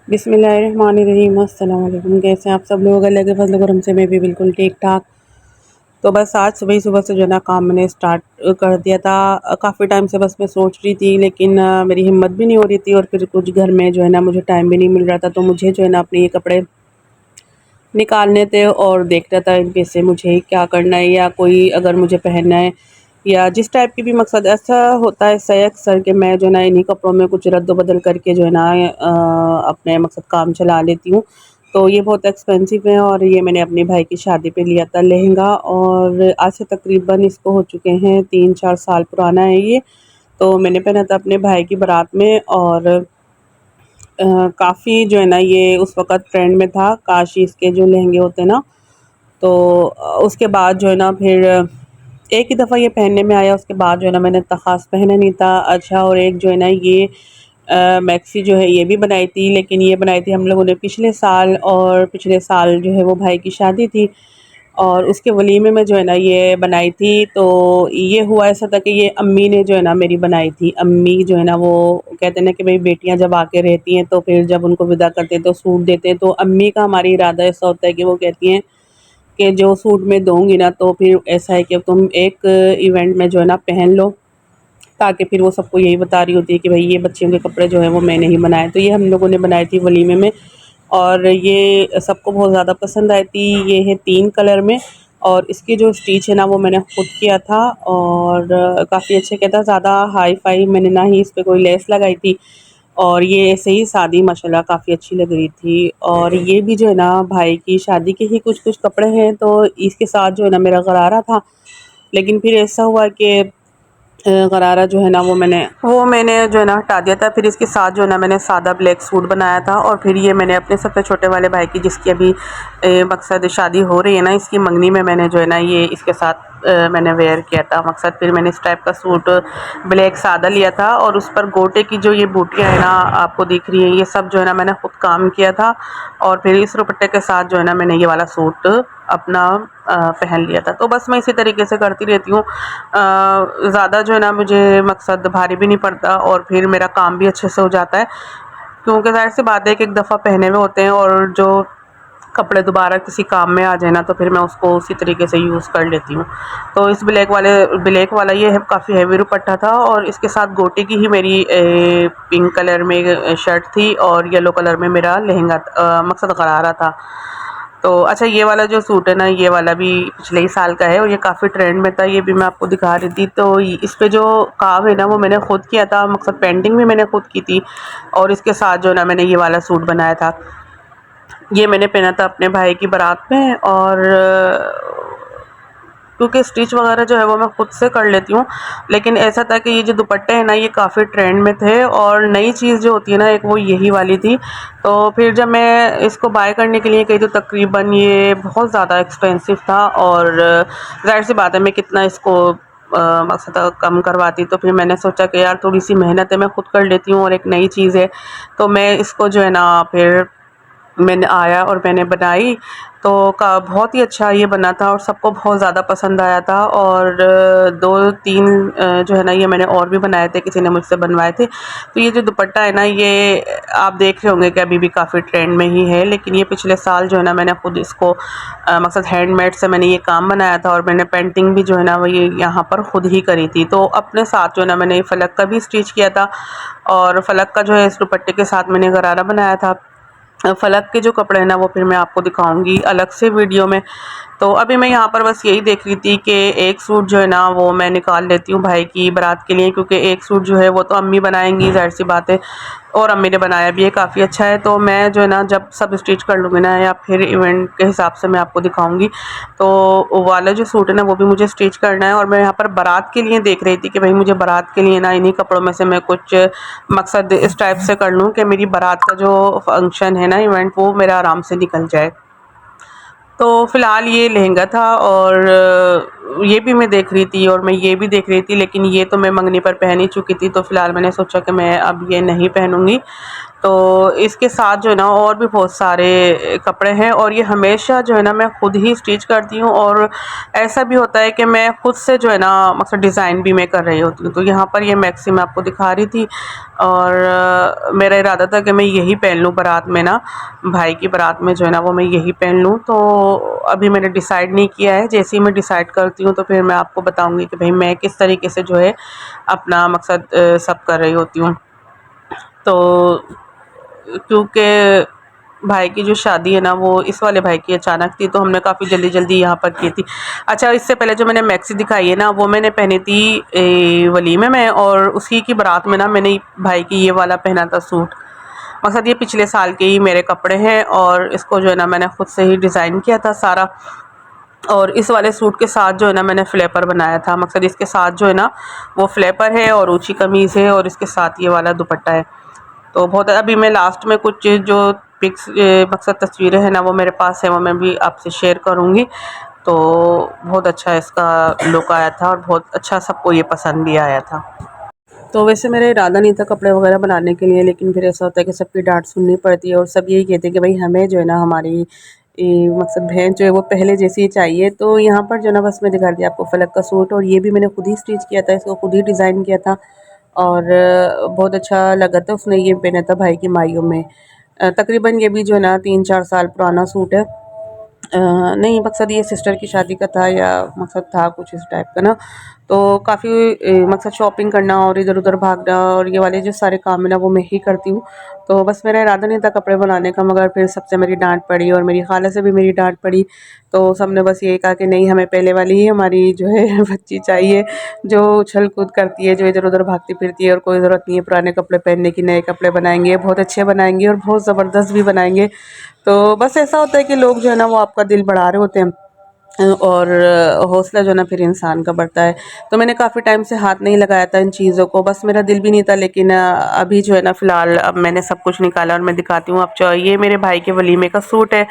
बिस्मिल्लाहिर्रहमानिर्रहीम। अस्सलाम वालेकुम। कैसे हैं आप सब लोग? अल्लाह के फज़ल करम से मैं भी बिल्कुल ठीक ठाक। तो बस आज सुबह ही सुबह से जो है ना काम मैंने स्टार्ट कर दिया था। काफ़ी टाइम से बस मैं सोच रही थी, लेकिन मेरी हिम्मत भी नहीं हो रही थी और फिर कुछ घर में जो है ना मुझे टाइम भी नहीं मिल रहा था। तो मुझे जो है ना अपने ये कपड़े निकालने थे और देखना था इनमें से मुझे क्या करना है, या कोई अगर मुझे पहनना है या जिस टाइप की भी मकसद। ऐसा होता है सही अक्सर कि मैं जो है ना इन्हीं कपड़ों में कुछ रद्द-बदल करके जो है ना अपने मकसद काम चला लेती हूँ। तो ये बहुत एक्सपेंसिव है और ये मैंने अपने भाई की शादी पे लिया था लहंगा, और आज से तकरीबन इसको हो चुके हैं 3-4 साल पुराना है ये। तो मैंने पहना था अपने भाई की बारात में, और काफ़ी जो है ना ये उस वक़्त ट्रेंड में था। काशी इसके जो लहंगे होते हैं ना, तो उसके बाद जो है ना फिर एक ही दफ़ा ये पहनने में आया, उसके बाद जो है ना मैंने इतना ख़ास पहना नहीं था। अच्छा, और एक जो है ना ये मैक्सी जो है ये भी बनाई थी, लेकिन ये बनाई थी हम लोगों ने पिछले साल, और पिछले साल जो है वो भाई की शादी थी और उसके वलीमे में जो है ना ये बनाई थी। तो ये हुआ ऐसा था कि ये अम्मी ने जो है ना मेरी बनाई थी। अम्मी जो है ना वो कहते हैं ना कि भाई बेटियां जब आके रहती हैं तो फिर जब उनको विदा करते हैं तो सूट देते हैं। तो अम्मी का हमारी इरादा ऐसा होता है कि वो कहती हैं कि जो सूट मैं दूँगी ना, तो फिर ऐसा है कि तुम एक इवेंट में जो है ना पहन लो, ताकि फिर वो सबको यही बता रही होती है कि भाई ये बच्चियों के कपड़े जो हैं वो मैंने ही बनाए। तो ये हम लोगों ने बनाई थी वलीमे में, और ये सबको बहुत ज़्यादा पसंद आई थी। ये है 3 कलर में, और इसकी जो स्टिच है ना वो मैंने खुद किया था, और काफ़ी अच्छे किया था। ज़्यादा हाई-फाई मैंने ना ही इस पे कोई लेस लगाई थी, और ये ऐसे ही सादी माशाल्लाह काफ़ी अच्छी लग रही थी। और ये भी जो है ना भाई की शादी के ही कुछ-कुछ कपड़े हैं, तो इसके साथ जो है ना मेरा गरारा था। लेकिन फिर ऐसा हुआ कि गरारा जो है ना वो मैंने जो है ना हटा दिया था। फिर इसके साथ जो है ना मैंने सादा ब्लैक सूट बनाया था, और फिर ये मैंने अपने सबसे छोटे वाले भाई की, जिसकी अभी मकसद शादी हो रही है ना, इसकी मंगनी में मैंने जो है ना ये इसके साथ मैंने वेयर किया था मकसद। फिर मैंने इस टाइप का सूट ब्लैक सादा लिया था, और उस पर गोटे की जो ये बूटियाँ हैं ना आपको दिख रही हैं, ये सब जो है ना मैंने खुद काम किया था। और फिर इस दुपट्टे के साथ जो है ना मैंने ये वाला सूट अपना पहन लिया था। तो बस मैं इसी तरीके से करती रहती हूँ। ज़्यादा जो है ना मुझे मकसद भारी भी नहीं पड़ता, और फिर मेरा काम भी अच्छे से हो जाता है, क्योंकि ज़ाहिर सी बात है कि एक दफ़ा पहने हुए होते हैं, और जो कपड़े दोबारा किसी काम में आ जाए ना तो फिर मैं उसको उसी तरीके से यूज़ कर लेती हूँ। तो इस ब्लैक वाला ये है, काफ़ी हैवी दुपट्टा था, और इसके साथ गोटे की ही मेरी पिंक कलर में शर्ट थी, और येलो कलर में मेरा लहंगा मकसद गरारा था। तो अच्छा, ये वाला जो सूट है ना ये वाला भी पिछले ही साल का है, और ये काफ़ी ट्रेंड में था। ये भी मैं आपको दिखा रही थी। तो इस पे जो काम है ना वो मैंने खुद किया था मकसद, पेंटिंग भी मैंने खुद की थी, और इसके साथ जो है ना मैंने ये वाला सूट बनाया था। ये मैंने पहना था अपने भाई की बारात में, और क्योंकि स्टिच वगैरह जो है वो मैं खुद से कर लेती हूँ, लेकिन ऐसा था कि ये जो दुपट्टे हैं ना ये काफ़ी ट्रेंड में थे, और नई चीज़ जो होती है ना एक वो यही वाली थी। तो फिर जब मैं इसको बाय करने के लिए गई तो तकरीबन ये बहुत ज़्यादा एक्सपेंसिव था, और ज़ाहिर सी बात है मैं कितना इसको मकसद कम करवाती। तो फिर मैंने सोचा कि यार थोड़ी सी मेहनत है, मैं खुद कर लेती हूँ और एक नई चीज़ है, तो मैं इसको जो है ना फिर मैंने आया और मैंने बनाई। तो का बहुत ही अच्छा ये बना था, और सबको बहुत ज़्यादा पसंद आया था। और 2-3 जो है ना ये मैंने और भी बनाए थे, किसी ने मुझसे बनवाए थे। तो ये जो दुपट्टा है ना ये आप देख रहे होंगे कि अभी भी काफ़ी ट्रेंड में ही है, लेकिन ये पिछले साल जो है ना मैंने खुद इसको मकसद हैंडमेड से मैंने ये काम बनाया था, और मैंने पेंटिंग भी जो है ना वो ये यहाँ पर खुद ही करी थी। तो अपने साथ जो है ना मैंने फ़लक का भी स्टिच किया था, और फ़लक का जो है इस दुपट्टे के साथ मैंने गरारा बनाया था। फ़लक के जो कपड़े हैं ना वो फिर मैं आपको दिखाऊंगी अलग से वीडियो में। तो अभी मैं यहाँ पर बस यही देख रही थी कि एक सूट जो है ना वो मैं निकाल लेती हूँ भाई की बारात के लिए, क्योंकि एक सूट जो है वो तो अम्मी बनाएंगी ज़ाहिर सी बात है, और अम्मी ने बनाया भी है काफ़ी अच्छा है। तो मैं जो है ना जब सब स्टिच कर लूँगी ना, या फिर इवेंट के हिसाब से मैं आपको दिखाऊंगी। तो वो वाला जो सूट है ना वो भी मुझे स्टिच करना है, और मैं यहाँ पर बारात के लिए देख रही थी कि भाई मुझे बारात के लिए ना इन्हीं कपड़ों में से मैं कुछ मकसद इस टाइप से कर लूँ कि मेरी बारात का जो फंक्शन है ना इवेंट वो मेरा आराम से निकल जाए। तो फ़िलहाल ये लहंगा था, और ये भी मैं देख रही थी, और मैं ये भी देख रही थी, लेकिन ये तो मैं मंगनी पर पहन ही चुकी थी, तो फ़िलहाल मैंने सोचा कि मैं अब ये नहीं पहनूंगी। तो इसके साथ जो है ना और भी बहुत सारे कपड़े हैं, और ये हमेशा जो है ना मैं खुद ही स्टिच करती हूँ। और ऐसा भी होता है कि मैं खुद से जो है ना मतलब डिज़ाइन भी मैं कर रही होती हूँ। तो यहाँ पर ये मैक्सी मैं आपको दिखा रही थी, और मेरा इरादा था कि मैं यही पहन लूँ बारात में ना, भाई की बारात में जो है ना वो मैं यही पहन लूँ। तो अभी मैंने डिसाइड नहीं किया है, जैसे ही मैं डिसाइड करती हूँ तो फिर मैं आपको बताऊँगी कि भाई मैं किस तरीके से जो है अपना मकसद सब कर रही होती हूँ। तो क्योंकि भाई की जो शादी है ना वो इस वाले भाई की अचानक थी, तो हमने काफ़ी जल्दी जल्दी यहाँ पर की थी। अच्छा, इससे पहले जो मैंने मैक्सी दिखाई है ना वो मैंने पहनी थी वलीमे में, और उसी की बारात में ना मैंने भाई की ये वाला पहना था सूट। मकसद ये पिछले साल के ही मेरे कपड़े हैं, और इसको जो है ना मैंने खुद से ही डिज़ाइन किया था सारा। और इस वाले सूट के साथ जो है ना मैंने फ्लेपर बनाया था। मकसद इसके साथ जो है ना वो फ्लेपर है और ऊंची कमीज़ है, और इसके साथ ये वाला दुपट्टा है। तो बहुत अभी मैं लास्ट में कुछ जो पिक्स मकसद तस्वीरें हैं ना वो मेरे पास है, वो मैं भी आपसे शेयर करूँगी। तो बहुत अच्छा इसका लुक आया था, और बहुत अच्छा सबको ये पसंद भी आया था। तो वैसे मेरा इरादा नहीं था कपड़े वगैरह बनाने के लिए, लेकिन फिर ऐसा होता है कि सबकी डांट सुननी पड़ती है, और सब यही कहते हैं कि भाई हमें जो है ना हमारी मकसद बहन जो है वो पहले जैसी ही चाहिए। तो यहाँ पर जो है ना बस मैं दिखा दी आपको फलक का सूट, और ये भी मैंने खुद ही स्टिच किया था, इसको खुद ही डिज़ाइन किया था। और बहुत अच्छा लगा था, उसने ये पहना था भाई की माइयों में। तकरीबन ये भी जो है ना 3-4 साल पुराना सूट है। नहीं, मकसद ये सिस्टर की शादी का था, या मकसद था कुछ इस टाइप का ना। तो काफ़ी मकसद शॉपिंग करना और इधर-उधर भागना और ये वाले जो सारे काम है ना वो मैं ही करती हूँ। तो बस मेरा इरादा नहीं था कपड़े बनाने का, मगर फिर सबसे मेरी डाँट पड़ी, और मेरी खाला से भी मेरी डाँट पड़ी। तो सबने बस यही कहा कि नहीं, हमें पहले वाली ही हमारी जो है बच्ची चाहिए, जो उछल-कूद करती है, जो इधर-उधर भागती फिरती है, और कोई ज़रूरत नहीं है पुराने कपड़े पहनने की, नए कपड़े बनाएँगे, बहुत अच्छे बनाएँगे और बहुत ज़बरदस्त भी बनाएँगे। तो बस ऐसा होता है कि लोग जो है ना वो आपका दिल बढ़ा रहे होते हैं, और हौसला जो है ना फिर इंसान का बढ़ता है। तो मैंने काफ़ी टाइम से हाथ नहीं लगाया था इन चीज़ों को, बस मेरा दिल भी नहीं था, लेकिन अभी जो है ना फ़िलहाल अब मैंने सब कुछ निकाला, और मैं दिखाती हूँ। अब ये मेरे भाई के वलीमे का सूट है,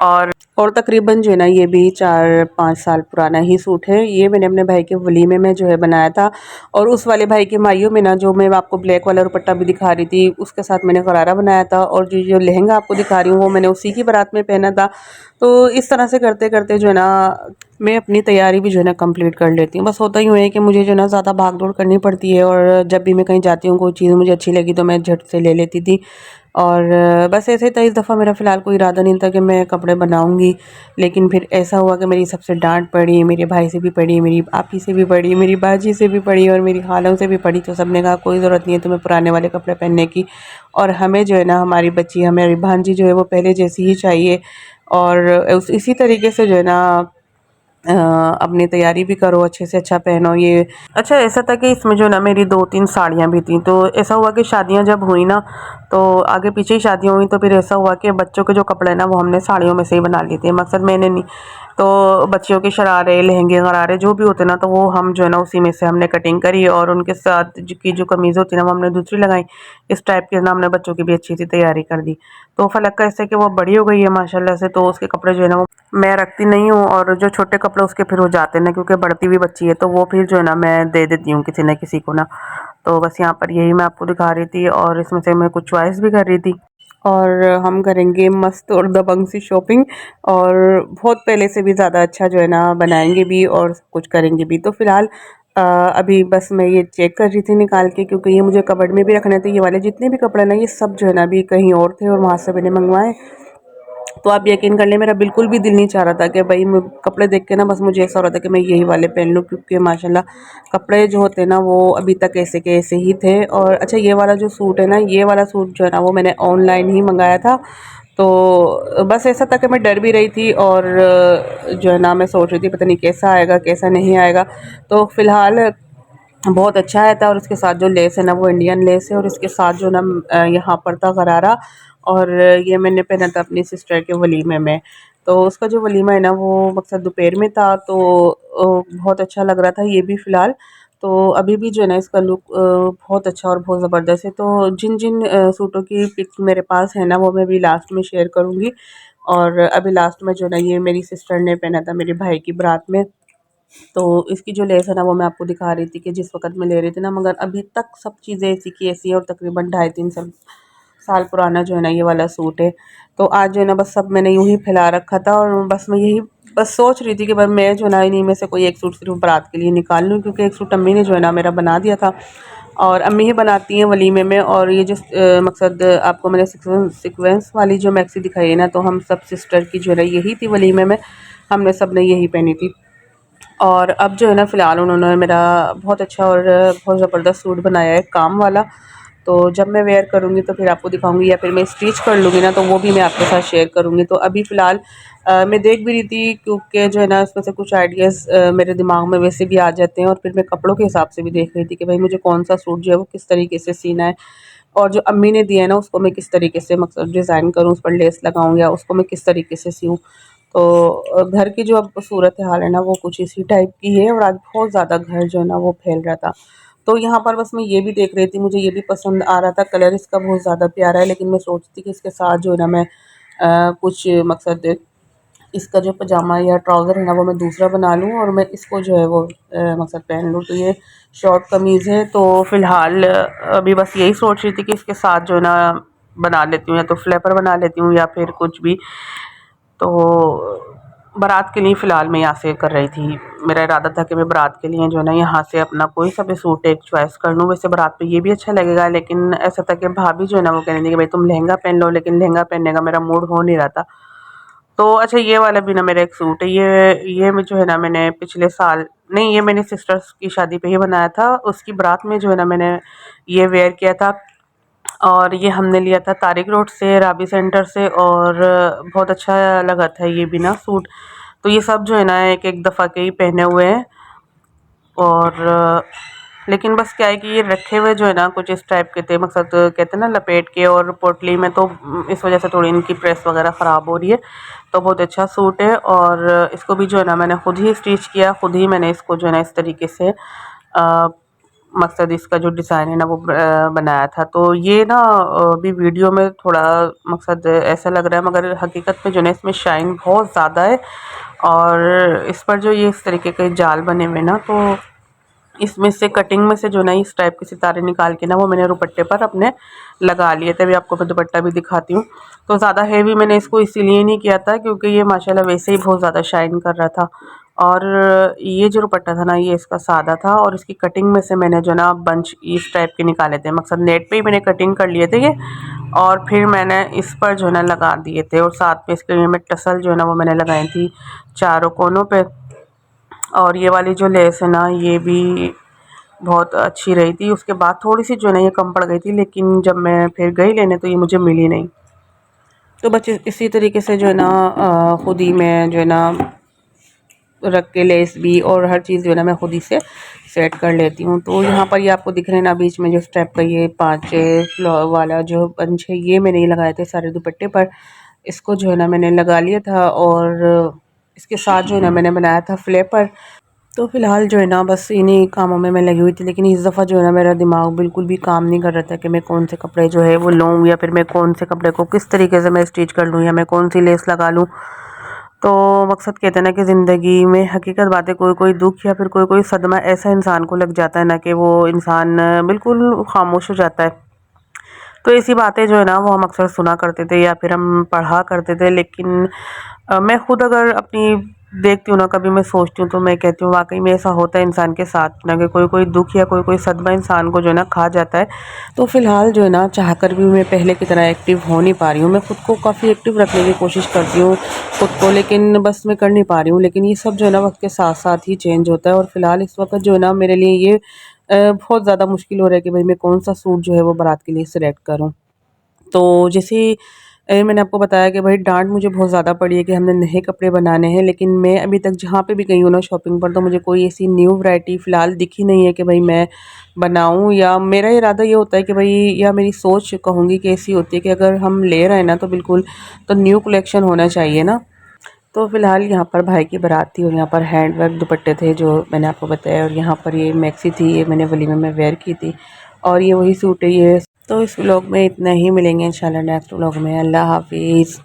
और तकरीबन जो है ना ये भी 4-5 साल पुराना ही सूट है। ये मैंने अपने भाई के वलीमे में जो है बनाया था, और उस वाले भाई की माइयों में ना जो मैं आपको ब्लैक वाला दुपट्टा भी दिखा रही थी उसके साथ मैंने गरारा बनाया था, और जो लहंगा आपको दिखा रही हूँ वो मैंने उसी की बारात में पहना था। तो इस तरह से करते-करते जो है ना मैं अपनी तैयारी भी जो है ना कंप्लीट कर लेती हूँ। बस होता यूँ है कि मुझे जो है ना ज़्यादा भाग-दौड़ करनी पड़ती है, और जब भी मैं कहीं जाती हूँ कोई चीज़ मुझे अच्छी लगी तो मैं झट से ले लेती थी। और बस ऐसे ही था, इस दफ़ा मेरा फ़िलहाल कोई इरादा नहीं था कि मैं कपड़े बनाऊँगी, लेकिन फिर ऐसा हुआ कि मेरी सबसे डाँट पड़ी, मेरे भाई से भी पड़ी, मेरी आपी से भी पड़ी, मेरी बाजी से भी पड़ी, और मेरी खालों से भी पड़ी। तो सबने कहा कोई ज़रूरत नहीं है तुम्हें पुराने वाले कपड़े पहनने की, और हमें जो है ना हमारी बच्ची, हमारी भांजी जो है वो पहले जैसी ही चाहिए। और उस इसी तरीके से जो है ना अ, अपनी तैयारी भी करो, अच्छे से अच्छा पहनो ये। अच्छा, ऐसा था कि इसमें जो ना मेरी 2-3 साड़ियाँ भी थी, तो ऐसा हुआ कि शादियाँ जब हुई ना, तो आगे पीछे ही शादियाँ हुई, तो फिर ऐसा हुआ कि बच्चों के जो कपड़े ना वो हमने साड़ियों में से ही बना लिए थे, मकसद मैंने नहीं। तो बच्चियों के शरारे, लहंगे, गरारे जो भी होते ना, तो वो हम जो है ना उसी में से हमने कटिंग करी, और उनके साथ जो कमीज़ होती है ना वो हमने दूसरी लगाई। इस टाइप के ना हमने बच्चों की भी अच्छी सी तैयारी कर दी। तो फलक का ऐसे कि वो बड़ी हो गई है माशाल्लाह से, तो उसके कपड़े जो है ना वो मैं रखती नहीं हूँ, और जो छोटे कपड़े उसके फिर हो जाते हैं ना, क्योंकि बढ़ती हुई बच्ची है तो वो फिर जो है ना मैं दे देती हूँ किसी न किसी को ना। तो बस यहाँ पर यही मैं आपको दिखा रही थी, और इसमें से मैं कुछ चॉइस भी कर रही थी। और हम करेंगे मस्त और दबंग सी शॉपिंग, और बहुत पहले से भी ज़्यादा अच्छा जो है ना बनाएंगे भी और कुछ करेंगे भी। तो फ़िलहाल अभी बस मैं ये चेक कर रही थी निकाल के, क्योंकि ये मुझे कबर्ड में भी रखने थे। ये वाले जितने भी कपड़े ना ये सब जो है ना अभी कहीं और थे, और वहाँ से मैंने मंगवाए। तो आप यकीन कर लें, मेरा बिल्कुल भी दिल नहीं चाह रहा था कि भाई मैं कपड़े देख के ना बस मुझे ऐसा हो रहा था कि मैं यही वाले पहन लूँ, क्योंकि माशाल्लाह कपड़े जो होते हैं ना वो अभी तक ऐसे के ऐसे ही थे। और अच्छा, ये वाला जो सूट है ना, ये वाला सूट जो है ना वो मैंने ऑनलाइन ही मंगाया था। तो बस ऐसा था कि मैं डर भी रही थी, और जो है ना मैं सोच रही थी पता नहीं कैसा आएगा कैसा नहीं आएगा। तो फ़िलहाल बहुत अच्छा आया था, और उसके साथ जो लेस है ना वो इंडियन लेस है, और इसके साथ जो ना यहाँ पर था गरारा। और ये मैंने पहना था अपनी सिस्टर के वलीमे में। तो उसका जो वलीमा है ना वो मकसद दोपहर में था, तो बहुत अच्छा लग रहा था ये भी फ़िलहाल। तो अभी भी जो है ना इसका लुक बहुत अच्छा और बहुत ज़बरदस्त है। तो जिन जिन सूटों की पिक्स मेरे पास है ना वो मैं भी लास्ट में शेयर करूँगी। और अभी लास्ट में जो है ना ये मेरी सिस्टर ने पहना था मेरे भाई की बारात में। तो इसकी जो लेस है ना वो मैं आपको दिखा रही थी कि जिस वक़्त मैं ले रही थी ना, मगर अभी तक सब चीज़ें ऐसी की ऐसी है, और तकरीबन ढाई 3 साल साल पुराना जो है ना ये वाला सूट है। तो आज जो है ना बस सब मैंने यूँ ही फैला रखा था और बस मैं यही बस सोच रही थी कि भाई मैं जो है ना इन्हीं में से कोई एक सूट सिर्फ बारात के लिए निकाल लूँ, क्योंकि एक सूट अम्मी ने जो है ना मेरा बना दिया था और अम्मी ही बनाती हैं वलीमे में। और ये जो मकसद आपको मैंने सीक्वेंस वाली जो मैक्सी दिखाई है ना, तो हम सब सिस्टर की जो है यही थी वलीमे में, हमने सब ने यही पहनी थी। और अब जो है ना फ़िलहाल उन्होंने मेरा बहुत अच्छा और बहुत ज़बरदस्त सूट बनाया है काम वाला। तो जब मैं वेयर करूँगी तो फिर आपको दिखाऊँगी, या फिर मैं स्टिच कर लूँगी ना तो वो भी मैं आपके साथ शेयर करूँगी। तो अभी फ़िलहाल मैं देख भी रही थी, क्योंकि जो है ना इसमें से कुछ आइडियाज़ मेरे दिमाग में वैसे भी आ जाते हैं, और फिर मैं कपड़ों के हिसाब से भी देख रही थी कि भाई मुझे कौन-सा सूट जो है वो किस तरीके से सीना है, और जो अम्मी ने दिया है ना उसको मैं किस तरीके से मकसद डिज़ाइन करूँ, उस पर लेस लगाऊँ या उसको मैं किस तरीके से सियूँ। तो घर की जो अब सूरत हाल है ना वो कुछ इसी टाइप की है, और आज बहुत ज़्यादा घर जो है ना वो फैल रहा था। तो यहाँ पर बस मैं ये भी देख रही थी, मुझे ये भी पसंद आ रहा था, कलर इसका बहुत ज़्यादा प्यारा है, लेकिन मैं सोचती कि इसके साथ जो है ना मैं कुछ मकसद इसका जो पजामा या ट्राउज़र है ना वो मैं दूसरा बना लूँ और मैं इसको जो है वो मकसद पहन लूँ। तो ये शॉर्ट कमीज़ है, तो फ़िलहाल अभी बस यही सोच रही थी कि इसके साथ जो है ना बना लेती हूँ, या तो फ्लेपर बना लेती हूँ या फिर कुछ भी। तो बारात के लिए फ़िलहाल मैं यहाँ से कर रही थी, मेरा इरादा था कि मैं बारात के लिए जो है ना यहाँ से अपना कोई सा भी सूट एक चॉइस कर लूँ। वैसे बारात पे ये भी अच्छा लगेगा, लेकिन ऐसा था कि भाभी जो है ना वो कह रही थी कि भाई तुम लहंगा पहन लो, लेकिन लहंगा पहनने का मेरा मूड हो नहीं रहा था। तो अच्छा ये वाला भी ना मेरा एक सूट है, ये मैं जो है ना मैंने पिछले साल नहीं, ये मैंने सिस्टर्स की शादी पे ही बनाया था, उसकी बारात में जो है ना मैंने ये वेयर किया था। और ये हमने लिया था तारिक रोड से, राबी सेंटर से, और बहुत अच्छा लगा था ये भी ना सूट। तो ये सब जो है ना एक एक दफ़ा के ही पहने हुए हैं। और लेकिन बस क्या है कि ये रखे हुए जो है ना कुछ इस टाइप के थे, मकसद कहते हैं ना लपेट के और पोटली में, तो इस वजह से थोड़ी इनकी प्रेस वगैरह ख़राब हो रही है। तो बहुत अच्छा सूट है, और इसको भी जो है ना मैंने खुद ही स्टिच किया, खुद ही मैंने इसको जो है ना इस तरीके से मकसद इसका जो डिज़ाइन है ना वो बनाया था। तो ये ना अभी वीडियो में थोड़ा मकसद ऐसा लग रहा है, मगर हकीकत में जो है ना इसमें शाइन बहुत ज़्यादा है। और इस पर जो ये इस तरीके के जाल बने हुए ना, तो इसमें से कटिंग में से जो ना इस टाइप के सितारे निकाल के ना वो मैंने दुपट्टे पर अपने लगा लिए थे। अभी आपको मैं दुपट्टा भी दिखाती हूँ। तो ज़्यादा हेवी मैंने इसको इसीलिए नहीं किया था क्योंकि ये माशाल्लाह वैसे ही बहुत ज़्यादा शाइन कर रहा था। और ये जो दुपट्टा था ना ये इसका सादा था, और इसकी कटिंग में से मैंने जो ना बंच इस टाइप के निकाले थे, मकसद नेट पे ही मैंने कटिंग कर लिए थे ये, और फिर मैंने इस पर जो है ना लगा दिए थे। और साथ में इसके लिए मैं टसल जो है ना वो मैंने लगाई थी चारों कोनों पे। और ये वाली जो लेस है ना ये भी बहुत अच्छी रही थी। उसके बाद थोड़ी-सी जो है ना ये कम पड़ गई थी, लेकिन जब मैं फिर गई लेने तो ये मुझे मिली नहीं। तो बस इसी तरीके से जो है ना खुद ही मैं जो है ना रख के लेस भी और हर चीज़ जो है ना मैं खुद ही से सेट कर लेती हूँ। तो यहाँ पर ये आपको दिख रहे हैं ना बीच में जो स्टेप का ये 5 फ्लावर वाला जो बंच है ये मैंने लगाए थे सारे दुपट्टे पर। इसको जो है ना मैंने लगा लिया था, और इसके साथ जो है ना मैंने बनाया था फ्लेपर। तो फ़िलहाल जो है ना बस इन्हीं कामों में मैं लगी हुई थी, लेकिन इस दफ़ा जो है ना मेरा दिमाग बिल्कुल भी काम नहीं कर रहा था कि मैं कौन से कपड़े जो है वो लूँ, या फिर मैं कौन से कपड़े को किस तरीके से मैं स्टिच कर लूँ, या मैं कौन सी लेस लगा लूँ। तो मकसद कहते हैं ना कि ज़िंदगी में हकीकत बातें कोई कोई दुख या फिर कोई कोई सदमा ऐसा इंसान को लग जाता है ना कि वो इंसान बिल्कुल खामोश हो जाता है। तो ऐसी बातें जो है ना वो हम अक्सर सुना करते थे या फिर हम पढ़ा करते थे, लेकिन मैं खुद अगर अपनी देखती हूँ ना, कभी मैं सोचती हूँ तो मैं कहती हूँ वाकई में ऐसा होता है इंसान के साथ ना कि कोई कोई दुख या कोई कोई सदमा इंसान को जो है ना खा जाता है। तो फ़िलहाल जो है ना चाहकर भी मैं पहले की तरह एक्टिव हो नहीं पा रही हूँ। मैं खुद को काफ़ी एक्टिव रखने की कोशिश करती हूँ खुद को, लेकिन बस मैं कर नहीं पा रही हूँ। लेकिन ये सब जो है ना वक्त के साथ साथ ही चेंज होता है, और फ़िलहाल इस वक्त जो है ना मेरे लिए ये बहुत ज़्यादा मुश्किल हो रहा है कि भाई मैं कौन सा सूट जो है वो बारात के लिए सिलेक्ट करूँ। तो जैसे मैंने आपको बताया कि भाई डाँट मुझे बहुत ज़्यादा पड़ी है कि हमने नए कपड़े बनाने हैं, लेकिन मैं अभी तक जहाँ पे भी गई हूँ ना शॉपिंग पर, तो मुझे कोई ऐसी न्यू वैरायटी फ़िलहाल दिखी नहीं है कि भाई मैं बनाऊँ। या मेरा इरादा ये होता है कि भाई, या मेरी सोच कहूँगी कि ऐसी होती है कि अगर हम ले रहे हैं ना तो बिल्कुल तो न्यू कलेक्शन होना चाहिए ना। तो फ़िलहाल यहाँ पर भाई की बारात थी, और यहाँ पर हैंड वर्क दुपट्टे थे जो मैंने आपको बताया, और यहाँ पर ये मैक्सी थी, ये मैंने वलीमे में वेयर की थी, और ये वही सूट है ये। तो इस व्लॉग में इतना ही, मिलेंगे इंशाल्लाह नेक्स्ट व्लॉग में। अल्लाह हाफ़िज़।